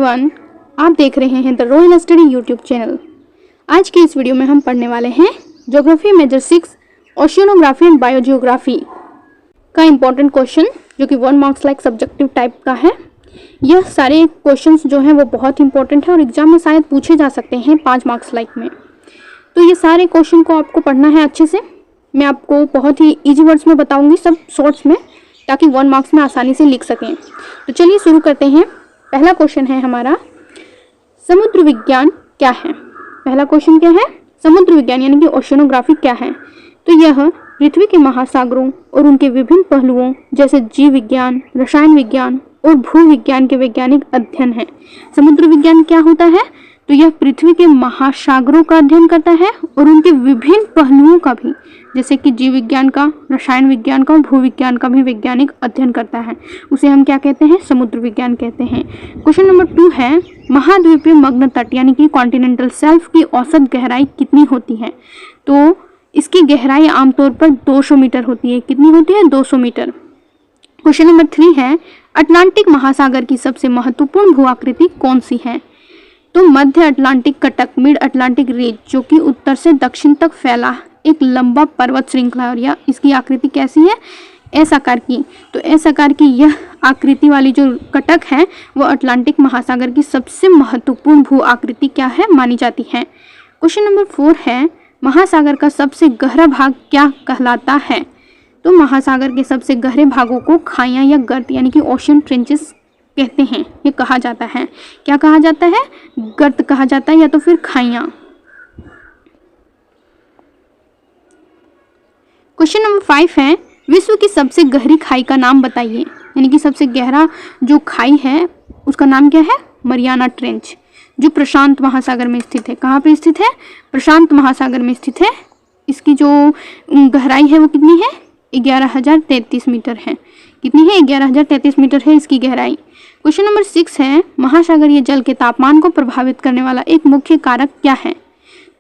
Everyone, आप देख रहे हैं the royal study YouTube channel. आज की इस वीडियो में हम पढ़ने वाले हैं geography major 6 oceanography and biogeography का इम्पोर्टेंट क्वेश्चन, जो कि 1 मार्क्स लाइक सब्जेक्टिव टाइप का है। यह सारे क्वेश्चंस जो हैं वो बहुत इंपॉर्टेंट है और एग्जाम में शायद पूछे जा सकते हैं 5 मार्क्स लाइक में। तो ये सारे क्वेश्चन को आपको पढ़ना है अच्छे से। मैं आपको बहुत ही ईजी वर्ड्स में बताऊंगी, सब शॉर्ट्स में, ताकि 1 मार्क्स में आसानी से लिख सकें। तो चलिए शुरू करते हैं। पहला क्वेश्चन है हमारा, समुद्र विज्ञान क्या है। पहला क्वेश्चन क्या है, समुद्र विज्ञान यानी कि ओशियनोग्राफी क्या है। तो यह पृथ्वी के महासागरों और उनके विभिन्न पहलुओं जैसे जीव विज्ञान, रसायन विज्ञान और भू विज्ञान के वैज्ञानिक अध्ययन है। समुद्र विज्ञान क्या होता है, तो यह पृथ्वी के महासागरों का अध्ययन करता है और उनके विभिन्न पहलुओं का भी, जैसे कि जीव विज्ञान का, रसायन विज्ञान का और भू विज्ञान का भी वैज्ञानिक अध्ययन करता है। उसे हम क्या कहते हैं, समुद्र विज्ञान कहते हैं। क्वेश्चन नंबर 2 है, महाद्वीपीय मग्न तट यानी कि कॉन्टिनेंटल शेल्फ की औसत गहराई कितनी होती है। तो इसकी गहराई आमतौर पर 200 मीटर होती है। कितनी होती है, 200 मीटर। क्वेश्चन नंबर 3 है, अटलांटिक महासागर की सबसे महत्वपूर्ण भू आकृति कौन सी है। तो मध्य अटलांटिक कटक, मिड अटलांटिक रिज, जो कि उत्तर से दक्षिण तक फैला एक लंबा पर्वत श्रृंखला, और यह इसकी आकृति कैसी है, एस आकार की। तो एस आकार की यह आकृति वाली जो कटक है वो अटलांटिक महासागर की सबसे महत्वपूर्ण भू आकृति क्या है, मानी जाती है। क्वेश्चन नंबर 4 है, महासागर का सबसे गहरा भाग क्या कहलाता है। तो महासागर के सबसे गहरे भागों को खाइयां या गर्त यानी कि ओशन ट्रेंचेस कहते हैं, ये कहा जाता है। क्या कहा जाता है, गर्त कहा जाता है या तो फिर खाइयां। क्वेश्चन नंबर 5 है, विश्व की सबसे गहरी खाई का नाम बताइए। यानी कि सबसे गहरा जो खाई है उसका नाम क्या है, मरियाना ट्रेंच, जो प्रशांत महासागर में स्थित है। कहाँ पे स्थित है, प्रशांत महासागर में स्थित है। इसकी जो गहराई है वो कितनी है, 11,033 मीटर है। कितनी है, 11,033 मीटर है इसकी गहराई। क्वेश्चन नंबर 6 है, महासागरीय जल के तापमान को प्रभावित करने वाला एक मुख्य कारक क्या है।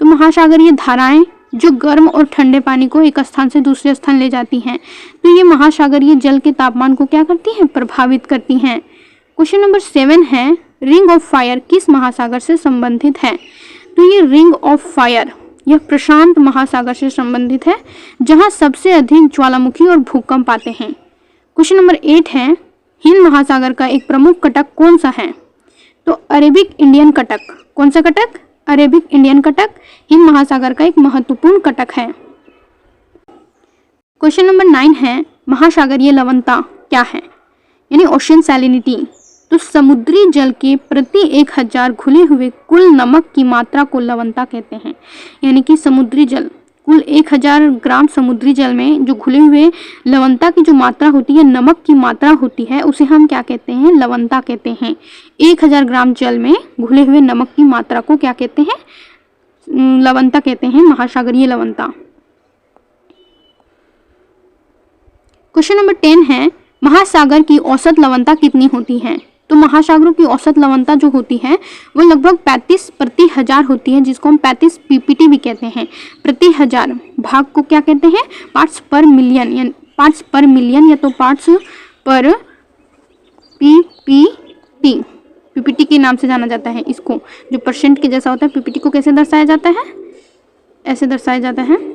तो महासागरीय धाराएं जो गर्म और ठंडे पानी को एक स्थान से दूसरे स्थान ले जाती हैं, तो ये महासागरीय जल के तापमान को क्या करती हैं, प्रभावित करती हैं। क्वेश्चन नंबर 7 है, रिंग ऑफ फायर किस महासागर से संबंधित है। तो ये रिंग ऑफ फायर यह प्रशांत महासागर से संबंधित है, जहां सबसे अधिक ज्वालामुखी और भूकंप आते हैं। क्वेश्चन नंबर 8 है, हिंद महासागर का एक प्रमुख कटक कौन सा है। तो अरेबिक इंडियन कटक। कौन सा कटक, अरेबिक इंडियन कटक हिंद महासागर का एक महत्वपूर्ण कटक है। क्वेश्चन नंबर 9 है, महासागरीय लवणता क्या है, यानी ओशियन सैलिनिटी। तो समुद्री जल के प्रति 1000 घुले हुए कुल नमक की मात्रा को लवणता कहते हैं। यानी कि समुद्री जल, कुल 1000 ग्राम समुद्री जल में जो घुले हुए लवणता की जो मात्रा होती है, नमक की मात्रा होती है, उसे हम क्या कहते हैं, लवणता कहते हैं। 1000 ग्राम जल में घुले हुए नमक की मात्रा को क्या कहते हैं, लवणता कहते हैं, महासागरीय लवणता। क्वेश्चन नंबर 10 है, महासागर की औसत लवणता कितनी होती है। तो महासागरों की औसत लवणता जो होती है वो लगभग 35 प्रति 1000 होती है, जिसको हम 35 पीपीटी भी कहते हैं। प्रति 1000 भाग को क्या कहते हैं, पार्ट्स पर मिलियन, या पार्ट्स पर मिलियन या तो पार्ट्स पर पीपीटी, पीपीटी के नाम से जाना जाता है इसको। जो परसेंट के जैसा होता है, पीपीटी को कैसे दर्शाया जाता है, ऐसे दर्शाया जाता है,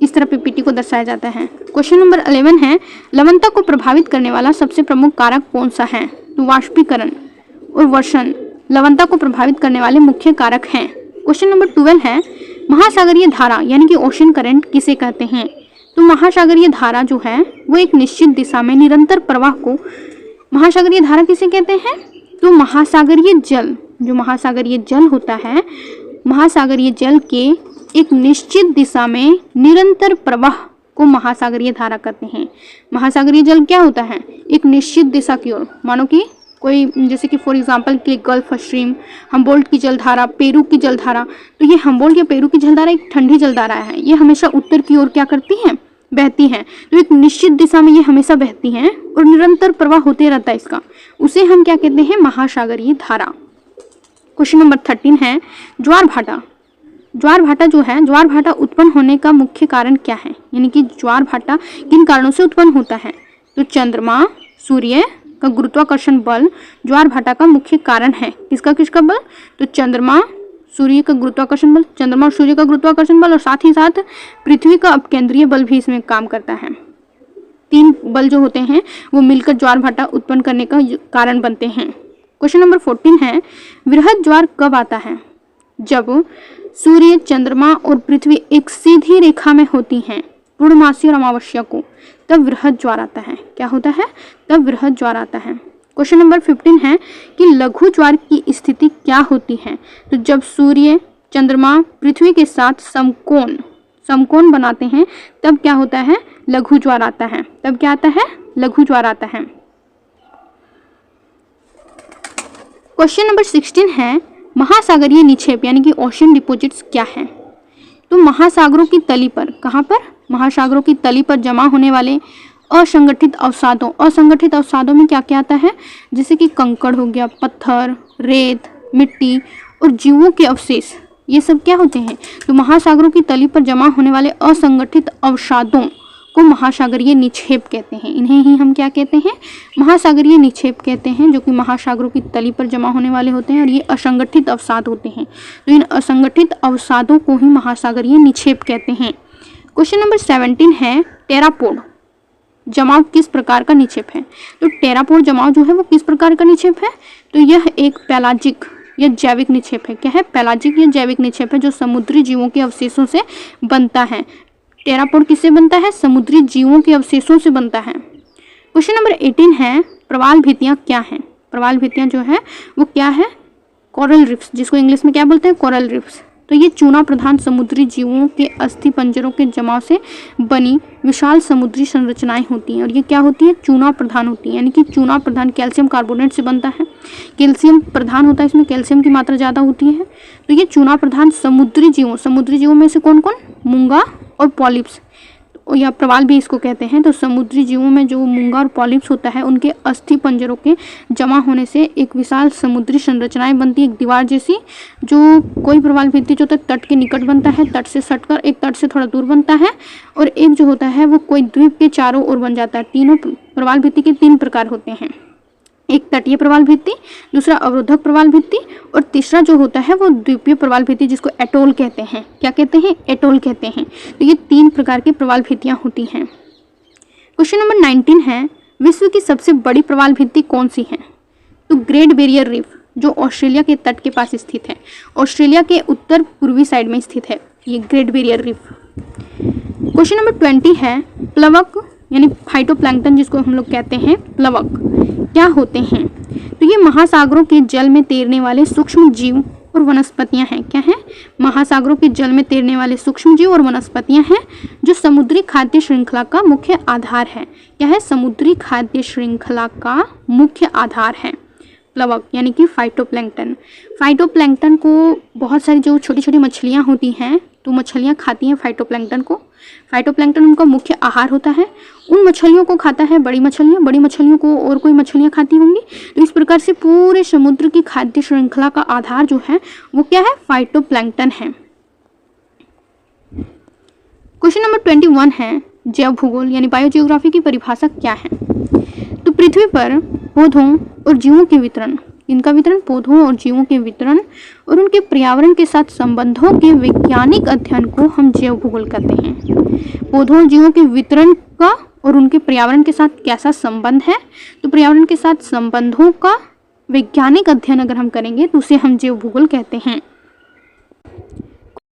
इस तरह पीपीटी को दर्शाया जाता है। क्वेश्चन नंबर 11 है, लवणता को प्रभावित करने वाला सबसे प्रमुख कारक कौन सा है। तो वाष्पीकरण और वर्षण लवणता को प्रभावित करने वाले मुख्य कारक हैं। क्वेश्चन नंबर 12 है, महासागरीय धारा यानी कि ओशन करंट किसे कहते हैं। तो महासागरीय धारा जो है वो एक निश्चित दिशा में निरंतर प्रवाह को महासागरीय धारा किसे कहते हैं। तो महासागरीय जल, जो महासागरीय जल होता है, महासागरीय जल के एक निश्चित दिशा में निरंतर प्रवाह को महासागरीय धारा कहते हैं। महासागरीय जल क्या होता है, एक निश्चित दिशा की ओर, मानो कि कोई, जैसे कि फॉर एग्जांपल के गल्फ स्ट्रीम, हम्बोल्ट की जलधारा, पेरू की जलधारा। तो ये हम्बोल्ट या पेरू की जलधारा एक ठंडी जलधारा है, ये हमेशा उत्तर की ओर क्या करती हैं, बहती हैं। तो एक निश्चित दिशा में ये हमेशा बहती हैं और निरंतर प्रवाह होते रहता है इसका, उसे हम क्या कहते हैं, महासागरीय धारा। क्वेश्चन नंबर 13 है, ज्वार भाटा। ज्वार भाटा जो है, ज्वार भाटा उत्पन्न होने का मुख्य कारण क्या है, यानी कि ज्वार भाटा किन कारणों से उत्पन्न होता है। तो चंद्रमा, सूर्य, का गुरुत्वाकर्षण बल ज्वार भाटा का मुख्य कारण है। किसका बल? तो चंद्रमा, सूर्य का गुरुत्वाकर्षण बल, चंद्रमा और सूर्य का गुरुत्वाकर्षण बल, और साथ ही साथ पृथ्वी का अपकेंद्रीय बल भी इसमें काम करता है। 3 बल जो होते हैं वो मिलकर ज्वार भाटा उत्पन्न करने का कारण बनते हैं। क्वेश्चन नंबर 14 है, वृहद ज्वार कब आता है? जब सूर्य, चंद्रमा और पृथ्वी एक सीधी रेखा में होती हैं, पूर्णमासी और अमावस्या को, तब वृहद ज्वार आता है। क्या होता है? तब वृहद ज्वार आता है। क्वेश्चन नंबर 15 है कि लघु ज्वार की स्थिति क्या होती है? तो जब सूर्य, चंद्रमा, पृथ्वी के साथ समकोण बनाते हैं, तब क्या होता है? लघु ज्वार आता है। तब क्या आता है? लघु ज्वार आता है। क्वेश्चन नंबर 16 है, महासागरीय निक्षेप यानी कि ओशन डिपॉजिट्स क्या है? तो महासागरों की तली पर, कहाँ पर? महासागरों की तली पर जमा होने वाले असंगठित अवसादों में क्या क्या आता है? जैसे कि कंकड़ हो गया, पत्थर, रेत, मिट्टी और जीवों के अवशेष, ये सब क्या होते हैं? तो महासागरों की तली पर जमा होने वाले असंगठित अवसादों को महासागरीय निक्षेप कहते हैं। इन्हें ही हम क्या कहते हैं? महासागरीय निक्षेप कहते हैं, जो कि महासागरों की तली पर जमा होने वाले होते हैं और ये असंगठित अवसाद होते हैं। तो इन असंगठित अवसादों को ही महासागरीय निक्षेप कहते हैं। क्वेश्चन नंबर 17 है, टेरापोड जमाव किस प्रकार का निक्षेप है? तो टेरापोड जमाव जो है वो किस प्रकार का निक्षेप है? तो यह एक पेलाजिक या जैविक निक्षेप है। क्या है? पेलाजिक या जैविक निक्षेप है, जो समुद्री जीवों के अवशेषों से बनता है। टेरापोड किससे बनता है? समुद्री जीवों के अवशेषों से बनता है। क्वेश्चन नंबर 18 है, प्रवाल भित्तियां क्या हैं? प्रवाल भित्तियां जो है वो क्या है? कोरल रिफ्स, जिसको इंग्लिश में क्या बोलते हैं? Coral riffs. तो ये चूना प्रधान समुद्री जीवों के अस्थि पंजरों के जमाव से बनी विशाल समुद्री संरचनाएं होती हैं, और ये क्या होती है? चूना प्रधान होती है। यानी कि चूना प्रधान कैल्शियम कार्बोनेट से बनता है, कैल्शियम प्रधान होता है, इसमें कैल्शियम की मात्रा ज़्यादा होती है। तो ये चूना प्रधान समुद्री जीवों में से कौन कौन? मूंगा और पॉलिप्स, या प्रवाल भी इसको कहते हैं। तो समुद्री जीवों में जो मूंगा और पॉलिप्स होता है, उनके अस्थि पंजरों के जमा होने से एक विशाल समुद्री संरचनाएं बनती है, एक दीवार जैसी। जो कोई प्रवाल भित्ति जो तट के निकट बनता है, तट से सटकर, एक तट से थोड़ा दूर बनता है, और एक जो होता है वो कोई द्वीप के चारों ओर बन जाता है। तीनों प्रवाल भित्ति के 3 प्रकार होते हैं, एक तटीय प्रवाल भित्ति, दूसरा अवरोधक प्रवाल भित्ति, और तीसरा जो होता है वो द्वीपीय प्रवाल भित्ति, जिसको एटोल कहते हैं। क्या कहते हैं? एटोल कहते हैं। तो ये 3 प्रकार की प्रवाल भित्तियां होती हैं। क्वेश्चन नंबर 19 है, विश्व की सबसे बड़ी प्रवाल भित्ति कौन सी है? तो ग्रेट बैरियर रीफ, जो ऑस्ट्रेलिया के तट के पास स्थित है, ऑस्ट्रेलिया के उत्तर पूर्वी साइड में स्थित है ये great barrier reef. Question number 20 है, प्लवक यानी फाइटोप्लैंक्टन, जिसको हम लोग कहते हैं प्लवक, क्या होते हैं? तो ये महासागरों के जल में तैरने वाले सूक्ष्म जीव और वनस्पतियां हैं। क्या है? महासागरों के जल में तैरने वाले सूक्ष्म जीव और वनस्पतियां हैं, जो समुद्री खाद्य श्रृंखला का मुख्य आधार है। क्या है? समुद्री खाद्य श्रृंखला का मुख्य आधार है प्लवक, यानी कि फाइटोप्लैंक्टन। फाइटोप्लैंक्टन को बहुत सारी जो छोटी छोटी मछलियाँ होती हैं, तो मछलियाँ खाती हैं फाइटोप्लैंक्टन को। फाइटोप्लैंक्टन उनका मुख्य आहार होता है। उन मछलियों को खाता है बड़ी मछलियों को और कोई मछलियाँ खाती होंगी। तो इस प्रकार से पूरे समुद्र की खाद्य श्रृंखला का आधार जो है वो क्या है? फाइटोप्लैंक्टन है। क्वेश्चन नंबर 21 है, जैव भूगोल यानी बायोजियोग्राफी की परिभाषा क्या है? तो पृथ्वी पर पौधों और जीवों के वितरण, इनका वितरण, पौधों और जीवों के वितरण और उनके पर्यावरण के साथ संबंधों के वैज्ञानिक अध्ययन को हम जैव भूगोल कहते हैं। पौधों और जीवों के वितरण का और उनके पर्यावरण के साथ कैसा संबंध है? तो पर्यावरण के साथ संबंधों का वैज्ञानिक अध्ययन अगर हम करेंगे तो उसे हम जैव भूगोल कहते हैं।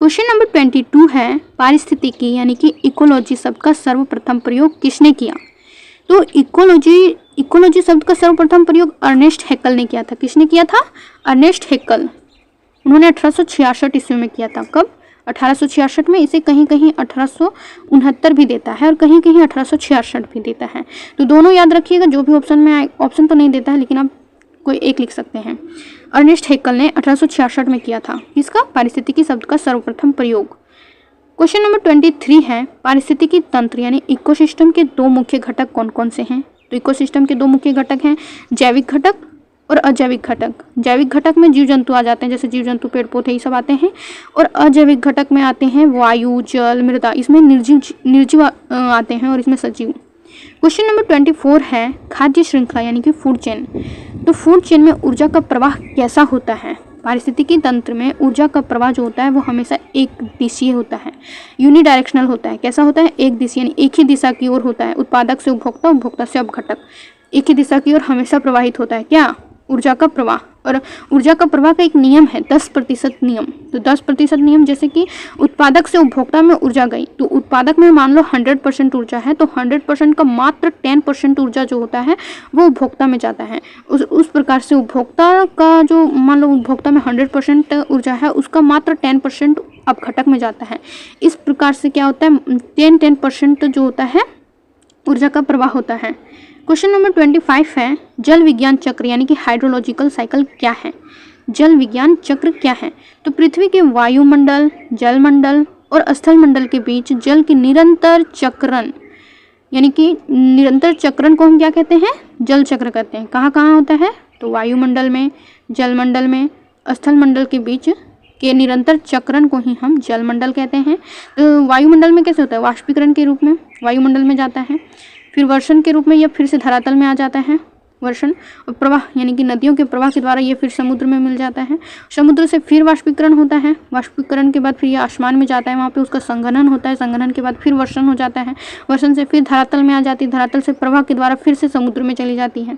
क्वेश्चन नंबर 22 है, पारिस्थितिकी यानी कि इकोलॉजी शब्द का सर्वप्रथम प्रयोग किसने किया? तो इकोलॉजी शब्द का सर्वप्रथम प्रयोग अर्नेस्ट हैक्कल ने किया था। किसने किया था? अर्नेस्ट हैक्कल। उन्होंने 1866 ईस्वी में किया था। कब? 1866 में। इसे कहीं कहीं 1869 भी देता है और कहीं कहीं 1866 भी देता है। तो दोनों याद रखिएगा, जो भी ऑप्शन में आए, ऑप्शन तो नहीं देता है लेकिन आप कोई एक लिख सकते हैं। अर्नेस्ट हैक्कल ने 1866 में किया था। इसका पारिस्थितिकी शब्द का सर्वप्रथम प्रयोग। क्वेश्चन नंबर 23 है, पारिस्थितिकी तंत्र यानी इकोसिस्टम के 2 मुख्य घटक कौन कौन से हैं? तो इकोसिस्टम के 2 मुख्य घटक हैं, जैविक घटक और अजैविक घटक। जैविक घटक में जीव जंतु आ जाते हैं, जैसे जीव जंतु, पेड़ पौधे, ये सब आते हैं। और अजैविक घटक में आते हैं वायु, जल, मृदा। इसमें निर्जीव आते हैं और इसमें सजीव। क्वेश्चन नंबर 24 है खाद्य श्रृंखला यानी कि फूड चेन। तो फूड चेन में ऊर्जा का प्रवाह कैसा होता है? पारिस्थितिकी तंत्र में ऊर्जा का प्रवाह जो होता है वो हमेशा एक दिशीय होता है, यूनिडायरेक्शनल होता है। कैसा होता है? एक दिशीय, यानी एक ही दिशा की ओर होता है। उत्पादक से उपभोक्ता, उपभोक्ता से अपघटक, एक ही दिशा की ओर हमेशा प्रवाहित होता है। क्या? ऊर्जा का प्रवाह। और ऊर्जा का प्रवाह का एक नियम है 10% नियम। तो 10% नियम, जैसे कि उत्पादक से उपभोक्ता में ऊर्जा गई, तो उत्पादक में मान लो 100% ऊर्जा है, तो 100% का मात्र 10% ऊर्जा जो होता है वो उपभोक्ता में जाता है। उस प्रकार से उपभोक्ता का जो मान लो उपभोक्ता में 100% ऊर्जा है, उसका मात्र 10% अपघटक में जाता है। इस प्रकार से क्या होता है, 10% जो होता है ऊर्जा का प्रवाह होता है। क्वेश्चन नंबर 25 है जल विज्ञान चक्र यानी कि हाइड्रोलॉजिकल साइकिल क्या है? जल विज्ञान चक्र क्या है? तो पृथ्वी के वायुमंडल, जलमंडल और स्थल मंडल के बीच जल की निरंतर चक्रण, यानी कि निरंतर चक्रण को हम क्या कहते हैं? जल चक्र कहते हैं। कहाँ कहाँ होता है? तो वायुमंडल में, जलमंडल में, स्थल मंडल के बीच के निरंतर चक्रण को ही हम जलमंडल कहते हैं। तो वायुमंडल में कैसे होता है? वाष्पीकरण के रूप में वायुमंडल में जाता है, फिर वर्षण के रूप में यह फिर से धरातल में आ जाता है, वर्षण, और प्रवाह यानी कि नदियों के प्रवाह के द्वारा ये फिर समुद्र में मिल जाता है। समुद्र से फिर वाष्पीकरण होता है, वाष्पीकरण के बाद फिर ये आसमान में जाता है, वहाँ पे उसका संघनन होता है, संघनन के बाद फिर वर्षण हो जाता है, वर्षण से फिर धरातल में आ जाती है, धरातल से प्रवाह के द्वारा फिर से समुद्र में चली जाती है।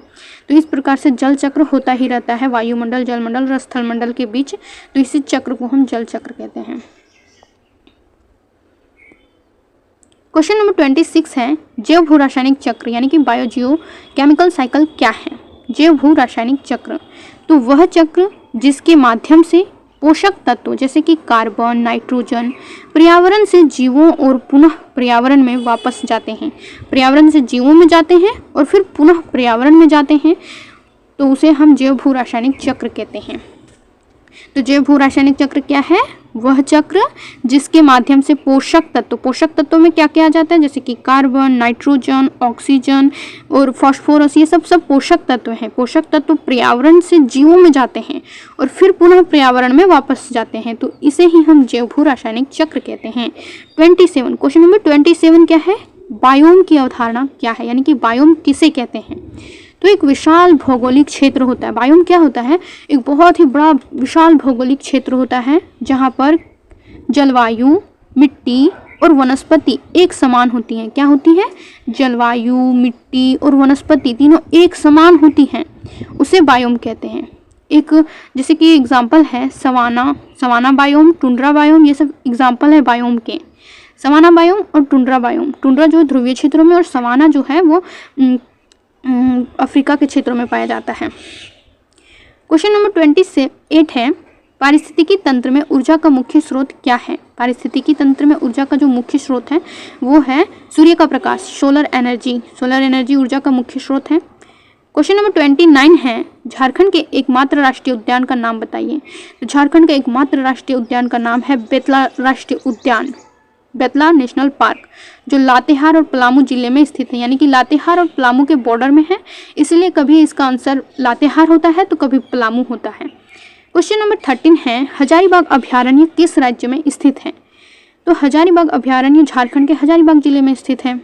तो इस प्रकार से जल चक्र होता ही रहता है वायुमंडल, जलमंडल और स्थल मंडल के बीच। तो इसी चक्र को हम जल चक्र कहते हैं। क्वेश्चन नंबर 26 है जैव भू रासायनिक चक्र यानी कि बायोजियो केमिकल साइकिल क्या है? जैव भू रासायनिक चक्र, तो वह चक्र जिसके माध्यम से पोषक तत्व जैसे कि कार्बन, नाइट्रोजन पर्यावरण से जीवों और पुनः पर्यावरण में वापस जाते हैं। पर्यावरण से जीवों में जाते हैं और फिर पुनः पर्यावरण में जाते हैं, तो उसे हम जैव भू रासायनिक चक्र कहते हैं। तो जैव भू रासायनिक चक्र क्या है? वह चक्र जिसके माध्यम से पोषक तत्वों में क्या क्या आ जाता है, जैसे कि कार्बन, नाइट्रोजन, ऑक्सीजन और फास्फोरस, ये सब पोषक तत्व हैं। पोषक तत्व पर्यावरण से जीवों में जाते हैं और फिर पुनः पर्यावरण में वापस जाते हैं, तो इसे ही हम जैव भू रासायनिक चक्र कहते हैं। 27 क्वेश्चन नंबर 27 क्या है? बायोम की अवधारणा क्या है, यानी कि बायोम किसे कहते हैं? तो एक विशाल भौगोलिक क्षेत्र होता है। बायोम क्या होता है? एक बहुत ही बड़ा विशाल भौगोलिक क्षेत्र होता है जहाँ पर जलवायु, मिट्टी और वनस्पति एक समान होती हैं। क्या होती है? जलवायु, मिट्टी और वनस्पति तीनों एक समान होती हैं, उसे बायोम कहते हैं। एक जैसे कि एग्जाम्पल है सवाना बायोम, टुंड्रा बायोम, ये सब एग्जाम्पल है बायोम के। सवाना बायोम और टुंड्रा बायोम, टुंड्रा जो ध्रुवीय क्षेत्रों में और सवाना जो है वो अफ्रीका के क्षेत्रों में पाया जाता है। क्वेश्चन नंबर 28 है पारिस्थितिकी तंत्र में ऊर्जा का मुख्य स्रोत क्या है? पारिस्थितिकी तंत्र में ऊर्जा का जो मुख्य स्रोत है वो है सूर्य का प्रकाश, सोलर एनर्जी ऊर्जा का मुख्य स्रोत है। क्वेश्चन नंबर 29 है झारखंड के एकमात्र राष्ट्रीय उद्यान का नाम बताइए। तो झारखंड का एकमात्र राष्ट्रीय उद्यान का नाम है बेतला राष्ट्रीय उद्यान, बेतला नेशनल पार्क, जो लातेहार और पलामू जिले में स्थित है, यानी कि लातेहार और पलामू के बॉर्डर में है, इसलिए कभी इसका आंसर लातेहार होता है तो कभी पलामू होता है। क्वेश्चन नंबर 13 है हजारीबाग अभयारण्य किस राज्य में स्थित है? तो हजारीबाग अभयारण्य झारखंड के हजारीबाग जिले में स्थित है।